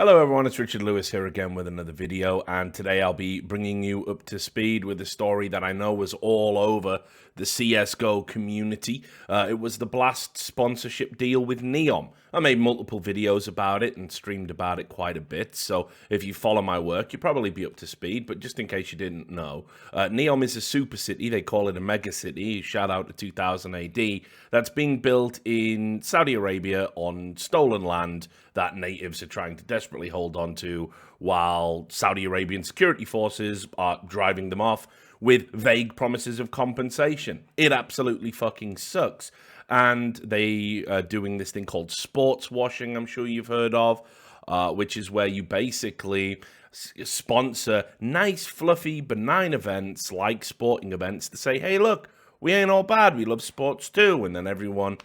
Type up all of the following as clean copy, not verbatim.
Hello everyone, it's Richard Lewis here again with another video, and today I'll be bringing you up to speed with a story that I know was all over the CSGO community. It was the Blast sponsorship deal with Neom. I made multiple videos about it and streamed about it quite a bit, so if you follow my work, you'll probably be up to speed, but just in case you didn't know, Neom is a super city, they call it a mega city, shout out to 2000 AD, that's being built in Saudi Arabia on stolen land that natives are trying to desperately hold on to while Saudi Arabian security forces are driving them off with vague promises of compensation. It absolutely fucking sucks. And they are doing this thing called sports washing, I'm sure you've heard of, which is where you basically sponsor nice, fluffy, benign events like sporting events to say, hey, look, we ain't all bad, we love sports too. And then everyone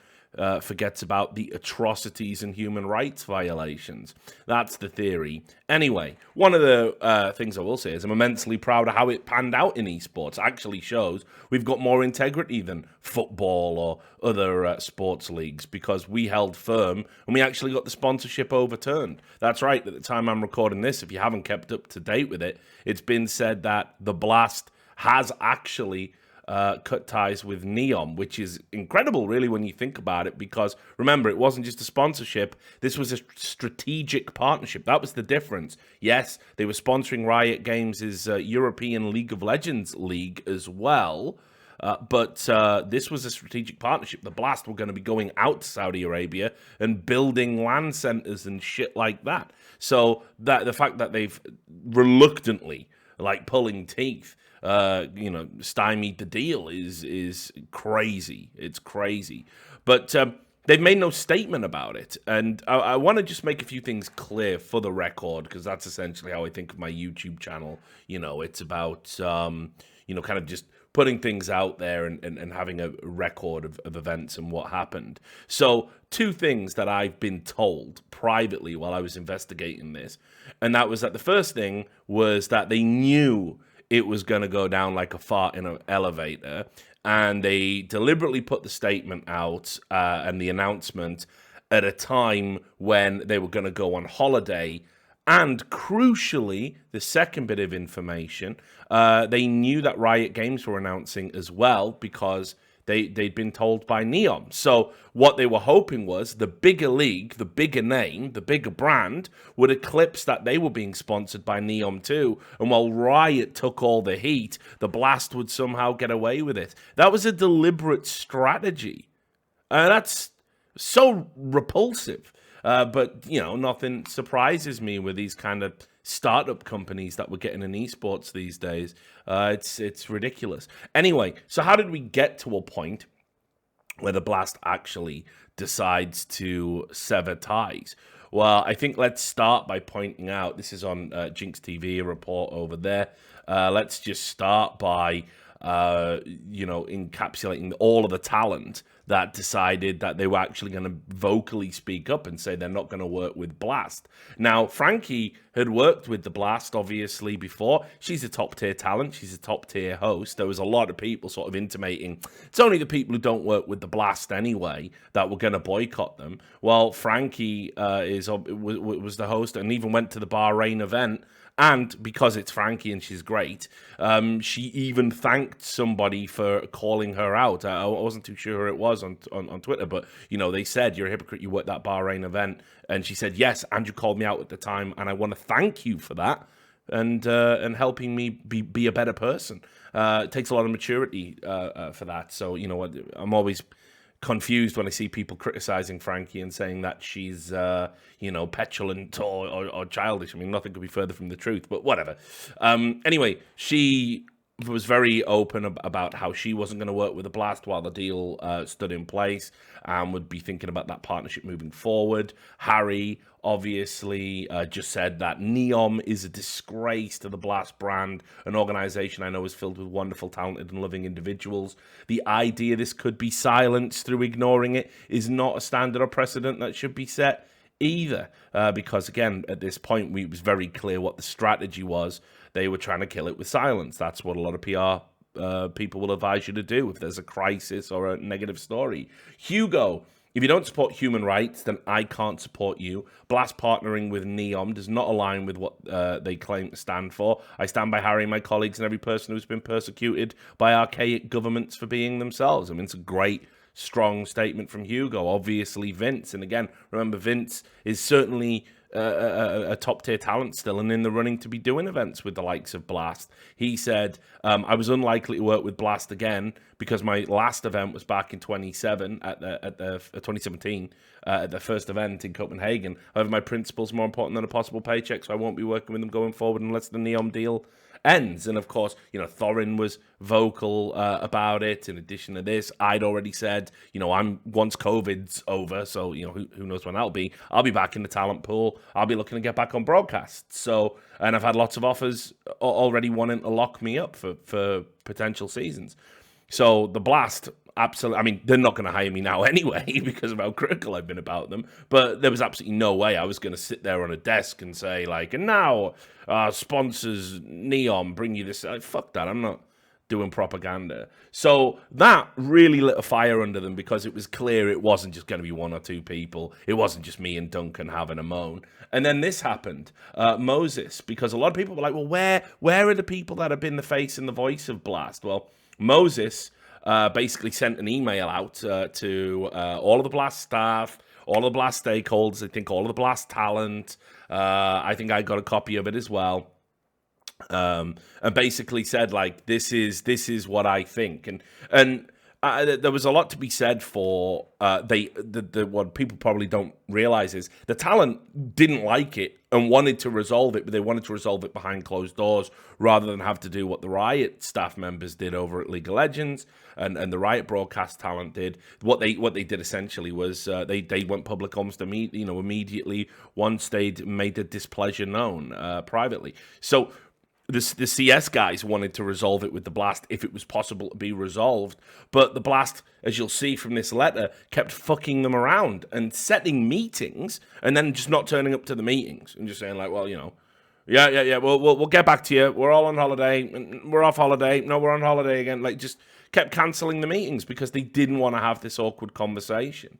forgets about the atrocities and human rights violations. That's the theory. Anyway, one of the things I will say is I'm immensely proud of how it panned out in esports. It actually shows we've got more integrity than football or other sports leagues because we held firm and we actually got the sponsorship overturned. That's right, at the time I'm recording this, if you haven't kept up to date with it, it's been said that the Blast has actually cut ties with Neom, which is incredible, really, when you think about it, because remember, it wasn't just a sponsorship, this was a strategic partnership. That was the difference. Yes, they were sponsoring Riot Games' European League of Legends league as well, but this was a strategic partnership. The Blast were going to be going out to Saudi Arabia and building land centers and shit like that. So that the fact that they've reluctantly, like pulling teeth, stymied the deal is crazy. It's crazy. But they've made no statement about it. And I want to just make a few things clear for the record, because that's essentially how I think of my YouTube channel. You know, it's about, kind of just putting things out there and having a record of events and what happened. So two things that I've been told privately while I was investigating this. And that was that the first thing was that they knew it was going to go down like a fart in an elevator, and they deliberately put the statement out and the announcement at a time when they were going to go on holiday. And crucially, the second bit of information, they knew that Riot Games were announcing as well because they'd been told by Neom. So what they were hoping was the bigger league, the bigger name, the bigger brand would eclipse that they were being sponsored by Neom too. And while Riot took all the heat, the Blast would somehow get away with it. That was a deliberate strategy. That's so repulsive. But, nothing surprises me with these kind of startup companies that we're getting in esports these days. It's ridiculous. Anyway, so how did we get to a point where the Blast actually decides to sever ties? Well, I think let's start by pointing out, this is on Jinx TV, a report over there. Let's just start by encapsulating all of the talent that decided that they were actually going to vocally speak up and say they're not going to work with Blast. Now, Frankie had worked with the Blast, obviously, before. She's a top-tier talent. She's a top-tier host. There was a lot of people sort of intimating it's only the people who don't work with the Blast anyway that were going to boycott them. Well, Frankie was the host and even went to the Bahrain event. And because it's Frankie and she's great, she even thanked somebody for calling her out. I wasn't too sure who it was on Twitter, but, they said, you're a hypocrite, you worked that Bahrain event. And she said, yes, and you called me out at the time, and I want to thank you for that and helping me be a better person. It takes a lot of maturity for that. So, I'm always confused when I see people criticizing Frankie and saying that she's, petulant or childish. I mean, nothing could be further from the truth, but whatever. Anyway, she was very open about how she wasn't going to work with the Blast while the deal stood in place and would be thinking about that partnership moving forward. Harry obviously just said that Neom is a disgrace to the Blast brand, an organization I know is filled with wonderful, talented, and loving individuals. The idea this could be silenced through ignoring it is not a standard or precedent that should be set either, because again, at this point, it was very clear what the strategy was. They were trying to kill it with silence. That's what a lot of PR people will advise you to do if there's a crisis or a negative story. Hugo If you don't support human rights, then I can't support you. Blast partnering with Neom does not align with what they claim to stand for. I stand by Harry and my colleagues and every person who's been persecuted by archaic governments for being themselves. I mean, it's a great, strong statement from Hugo. Obviously, Vince. And again, remember, Vince is certainly a top-tier talent still and in the running to be doing events with the likes of Blast. He said, I was unlikely to work with Blast again because my last event was back in 2017 at the first event in Copenhagen. However, my principle's more important than a possible paycheck, so I won't be working with them going forward unless the Neom deal ends. And of course, Thorin was vocal about it. In addition to this, I'd already said, I'm once COVID's over, so who knows when that'll be. I'll be back in the talent pool. I'll be looking to get back on broadcasts. So, and I've had lots of offers already wanting to lock me up for potential seasons. So the Blast, absolutely. I mean, they're not going to hire me now anyway because of how critical I've been about them. But there was absolutely no way I was going to sit there on a desk and say, like, and now sponsors Neom bring you this. Fuck that. I'm not doing propaganda. So that really lit a fire under them because it was clear it wasn't just going to be one or two people. It wasn't just me and Duncan having a moan. And then this happened, Moses, because a lot of people were like, well, where are the people that have been the face and the voice of Blast? Well, Moses basically sent an email out to all of the Blast staff, all of the Blast stakeholders, I think all of the Blast talent. I think I got a copy of it as well. And basically said, like, this is what I think. And there was a lot to be said for what people probably don't realize is the talent didn't like it and wanted to resolve it, but they wanted to resolve it behind closed doors rather than have to do what the Riot staff members did over at League of Legends and the Riot broadcast talent did. What they did essentially was they went public almost immediately once they'd made the displeasure known privately. So the CS guys wanted to resolve it with the Blast if it was possible to be resolved. But the Blast, as you'll see from this letter, kept fucking them around and setting meetings and then just not turning up to the meetings and just saying, like, well, yeah, we'll get back to you. We're all on holiday. We're off holiday. No, we're on holiday again. Like, just kept cancelling the meetings because they didn't want to have this awkward conversation.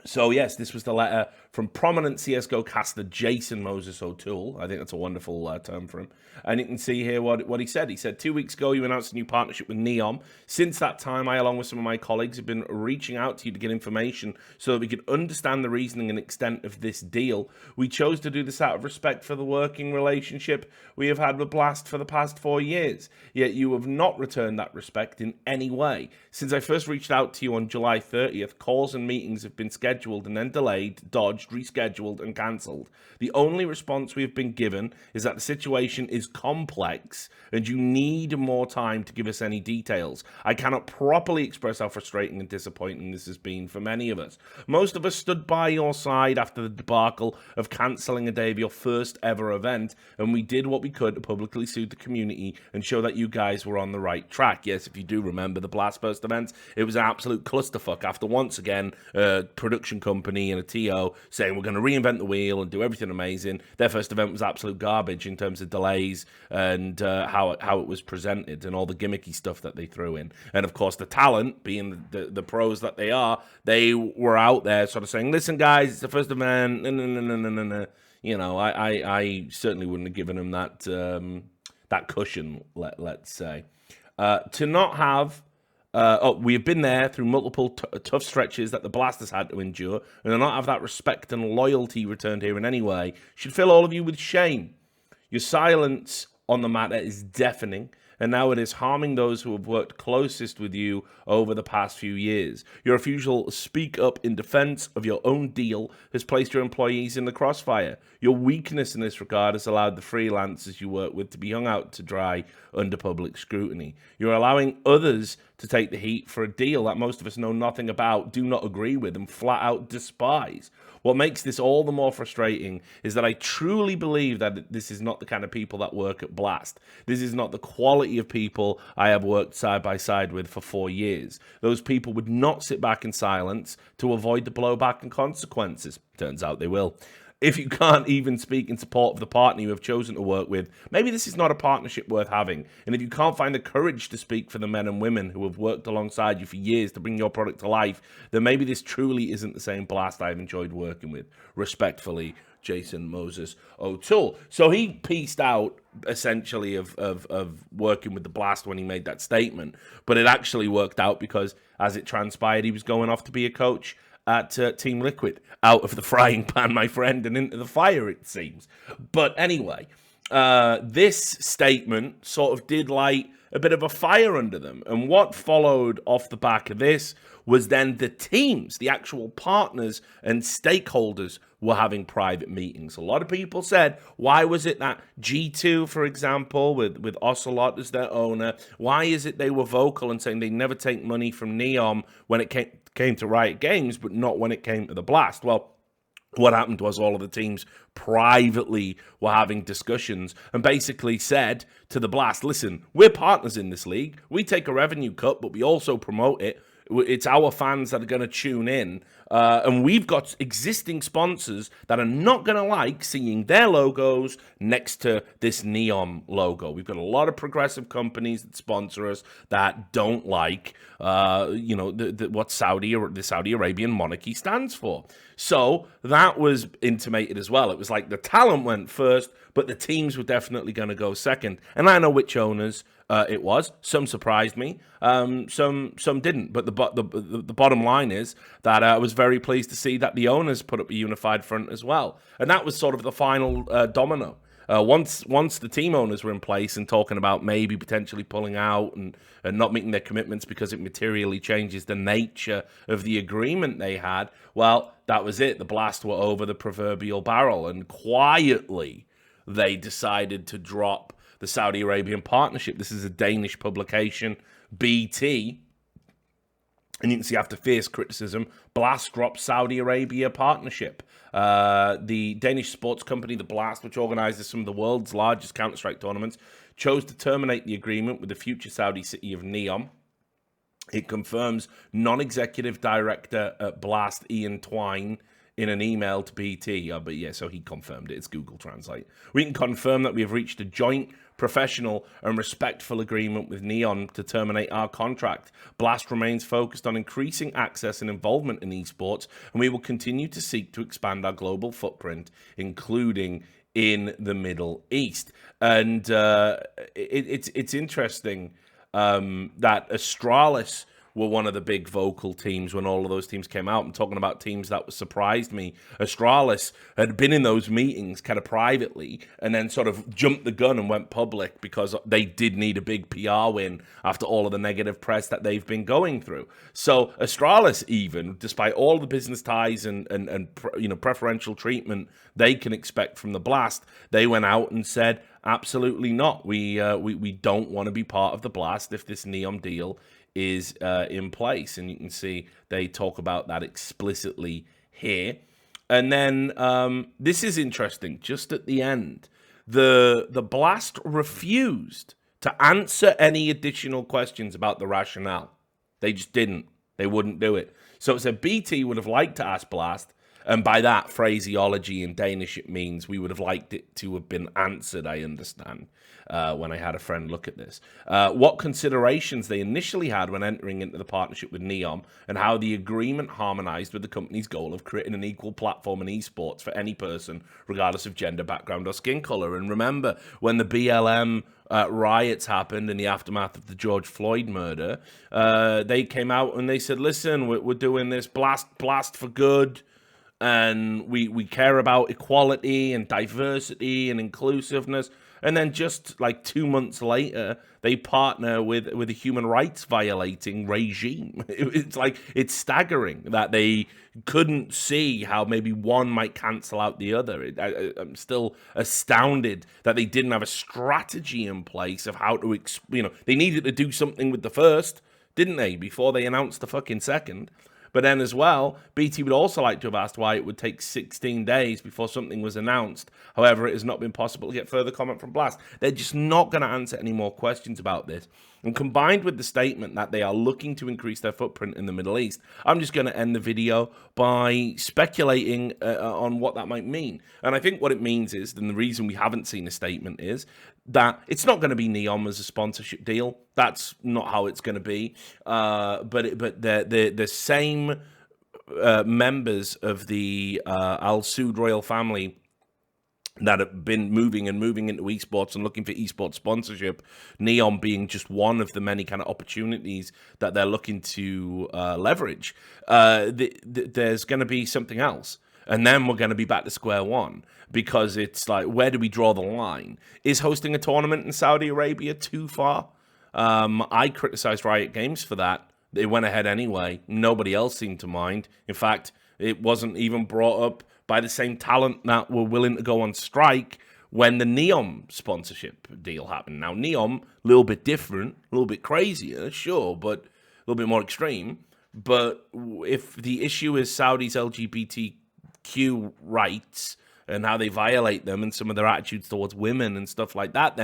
So, yes, this was the letter from prominent CSGO caster Jason Moses O'Toole. I think that's a wonderful term for him. And you can see here what he said. He said, 2 weeks ago, you announced a new partnership with Neom. Since that time, I, along with some of my colleagues, have been reaching out to you to get information so that we could understand the reasoning and extent of this deal. We chose to do this out of respect for the working relationship we have had with Blast for the past 4 years. Yet you have not returned that respect in any way. Since I first reached out to you on July 30th, calls and meetings have been scheduled and then delayed, dodged, rescheduled, and cancelled. The only response we have been given is that the situation is complex and you need more time to give us any details. I cannot properly express how frustrating and disappointing this has been for many of us. Most of us stood by your side after the debacle of cancelling a day of your first ever event, and we did what we could to publicly soothe the community and show that you guys were on the right track. Yes, if you do remember the Blast Burst events, it was an absolute clusterfuck after once again a production company and a TO saying we're going to reinvent the wheel and do everything amazing. Their first event was absolute garbage in terms of delays and how it was presented and all the gimmicky stuff that they threw in. And of course, the talent, being the pros that they are, they were out there sort of saying, "Listen, guys, it's the first event." No. I certainly wouldn't have given them that cushion. Let's say to not have. We have been there through multiple tough stretches that the Blast has had to endure, and to not have that respect and loyalty returned here in any way should fill all of you with shame. Your silence on the matter is deafening, and now it is harming those who have worked closest with you over the past few years. Your refusal to speak up in defense of your own deal has placed your employees in the crossfire. Your weakness in this regard has allowed the freelancers you work with to be hung out to dry under public scrutiny. You're allowing others to take the heat for a deal that most of us know nothing about, do not agree with, and flat out despise. What makes this all the more frustrating is that I truly believe that this is not the kind of people that work at Blast. This is not the quality of people I have worked side by side with for 4 years. Those people would not sit back in silence to avoid the blowback and consequences. Turns out they will. if you can't even speak in support of the partner you have chosen to work with, maybe this is not a partnership worth having. And if you can't find the courage to speak for the men and women who have worked alongside you for years to bring your product to life, then maybe this truly isn't the same Blast I've enjoyed working with. Respectfully, Jason Moses O'Toole. So he pieced out essentially of working with the Blast when he made that statement, but it actually worked out because, as it transpired, he was going off to be a coach at Team Liquid, out of the frying pan, my friend, and into the fire, it seems. But anyway, this statement sort of did light a bit of a fire under them. And what followed off the back of this was then the teams, the actual partners and stakeholders were having private meetings. A lot of people said, why was it that G2, for example, with Ocelot as their owner, why is it they were vocal and saying they never take money from Neom when it came to Riot Games, but not when it came to the Blast? Well, what happened was all of the teams privately were having discussions and basically said to the Blast, listen, we're partners in this league. We take a revenue cut, but we also promote it. It's our fans that are going to tune in. And we've got existing sponsors that are not going to like seeing their logos next to this Neom logo. We've got a lot of progressive companies that sponsor us that don't like, what the Saudi Arabian monarchy stands for. So that was intimated as well. It was like the talent went first, but the teams were definitely going to go second. And I know which owners it was. Some surprised me, some didn't. But the bottom line is that I was very pleased to see that the owners put up a unified front as well. And that was sort of the final domino. Once the team owners were in place and talking about maybe potentially pulling out and not meeting their commitments because it materially changes the nature of the agreement they had, well, that was it. The Blast were over the proverbial barrel, and quietly they decided to drop the Saudi Arabian partnership. This is a Danish publication, BT. And you can see after fierce criticism, Blast dropped Saudi Arabia partnership. The Danish sports company, The Blast, which organizes some of the world's largest Counter-Strike tournaments, chose to terminate the agreement with the future Saudi city of Neom. It confirms non-executive director at Blast, Ian Twine, in an email to BT. But yeah, so he confirmed it. It's Google Translate. We can confirm that we have reached a joint, professional and respectful agreement with Neom to terminate our contract. Blast remains focused on increasing access and involvement in esports, and we will continue to seek to expand our global footprint, including in the Middle East. And it's interesting that Astralis were one of the big vocal teams when all of those teams came out. I'm talking about teams that surprised me. Astralis had been in those meetings kind of privately and then sort of jumped the gun and went public because they did need a big PR win after all of the negative press that they've been going through. So Astralis, even despite all the business ties and preferential treatment they can expect from the Blast, they went out and said, absolutely not. We don't want to be part of the Blast if this Neom deal is in place. And you can see they talk about that explicitly here. And then this is interesting. Just at the end, the Blast refused to answer any additional questions about the rationale. They just didn't. They wouldn't do it. So it said BT would have liked to ask Blast, and by that phraseology in Danish, it means we would have liked it to have been answered, I understand, when I had a friend look at this. What considerations they initially had when entering into the partnership with Neom, and how the agreement harmonized with the company's goal of creating an equal platform in esports for any person, regardless of gender, background, or skin color. And remember, when the BLM riots happened in the aftermath of the George Floyd murder, they came out and they said, listen, we're doing this blast for good. And we care about equality and diversity and inclusiveness. And then just like 2 months later, they partner with a human rights violating regime. It's staggering that they couldn't see how maybe one might cancel out the other. I'm still astounded that they didn't have a strategy in place of how to, they needed to do something with the first, didn't they, before they announced the fucking second. But then as well, BT would also like to have asked why it would take 16 days before something was announced. However, it has not been possible to get further comment from Blast. They're just not going to answer any more questions about this. And combined with the statement that they are looking to increase their footprint in the Middle East, I'm just going to end the video by speculating on what that might mean. And I think what it means is, and the reason we haven't seen a statement is, that it's not going to be Neom as a sponsorship deal. That's not how it's going to be. But the same members of the Al Saud royal family that have been moving into esports and looking for esports sponsorship, Neom being just one of the many kind of opportunities that they're looking to leverage. There's going to be something else. And then we're going to be back to square one, because it's like, where do we draw the line? Is hosting a tournament in Saudi Arabia too far? I criticized Riot Games for that. They went ahead anyway. Nobody else seemed to mind. In fact, it wasn't even brought up by the same talent that were willing to go on strike when the Neom sponsorship deal happened. Now, Neom, a little bit different, a little bit crazier, sure, but a little bit more extreme. But if the issue is Saudi's LGBTQ rights and how they violate them and some of their attitudes towards women and stuff like that,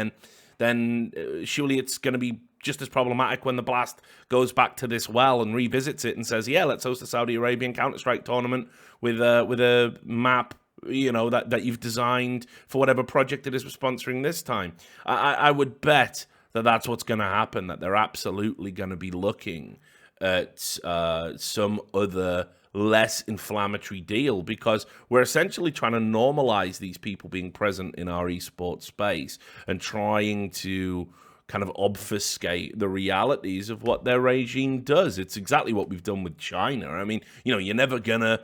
then surely it's going to be just as problematic when the Blast goes back to this well and revisits it and says, yeah, let's host a Saudi Arabian Counter-Strike tournament with a map, you know, that you've designed for whatever project it is we're sponsoring this time. I would bet that that's what's going to happen, that they're absolutely going to be looking at some other less inflammatory deal, because we're essentially trying to normalize these people being present in our esports space and trying to kind of obfuscate the realities of what their regime does. It's exactly what we've done with China. I mean, you know, you're never gonna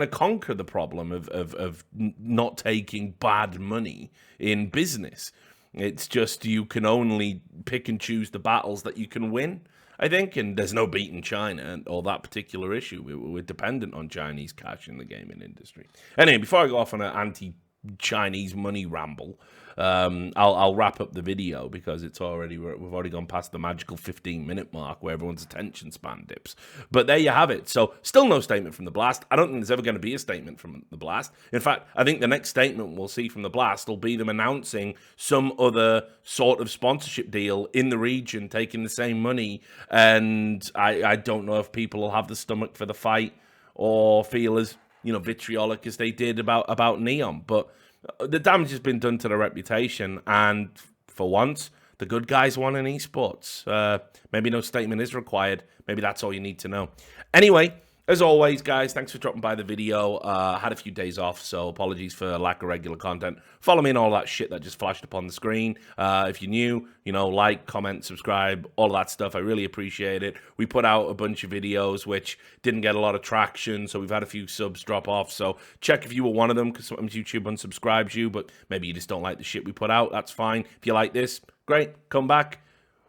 conquer the problem of not taking bad money in business. It's just you can only pick and choose the battles that you can win, I think, and there's no beating China or that particular issue. We're dependent on Chinese cash in the gaming industry. Anyway, before I go off on an anti-Chinese money ramble, I'll wrap up the video, because we've already gone past the magical 15-minute mark where everyone's attention span dips. But there you have it. So still no statement from the Blast. I don't think there's ever going to be a statement from the Blast. In fact, I think the next statement we'll see from the Blast will be them announcing some other sort of sponsorship deal in the region, taking the same money. And I don't know if people will have the stomach for the fight or feel as, you know, vitriolic as they did about Neom. But the damage has been done to their reputation, and for once, the good guys won in esports. Maybe no statement is required. Maybe that's all you need to know. Anyway, as always, guys, thanks for dropping by the video. Had a few days off, so apologies for lack of regular content. Follow me in all that shit that just flashed up on the screen. If you're new, you know, like, comment, subscribe, all of that stuff. I really appreciate it. We put out a bunch of videos which didn't get a lot of traction, so we've had a few subs drop off. So check if you were one of them, because sometimes YouTube unsubscribes you, but maybe you just don't like the shit we put out. That's fine. If you like this, great. Come back.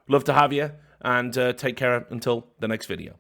Love to have you, and take care until the next video.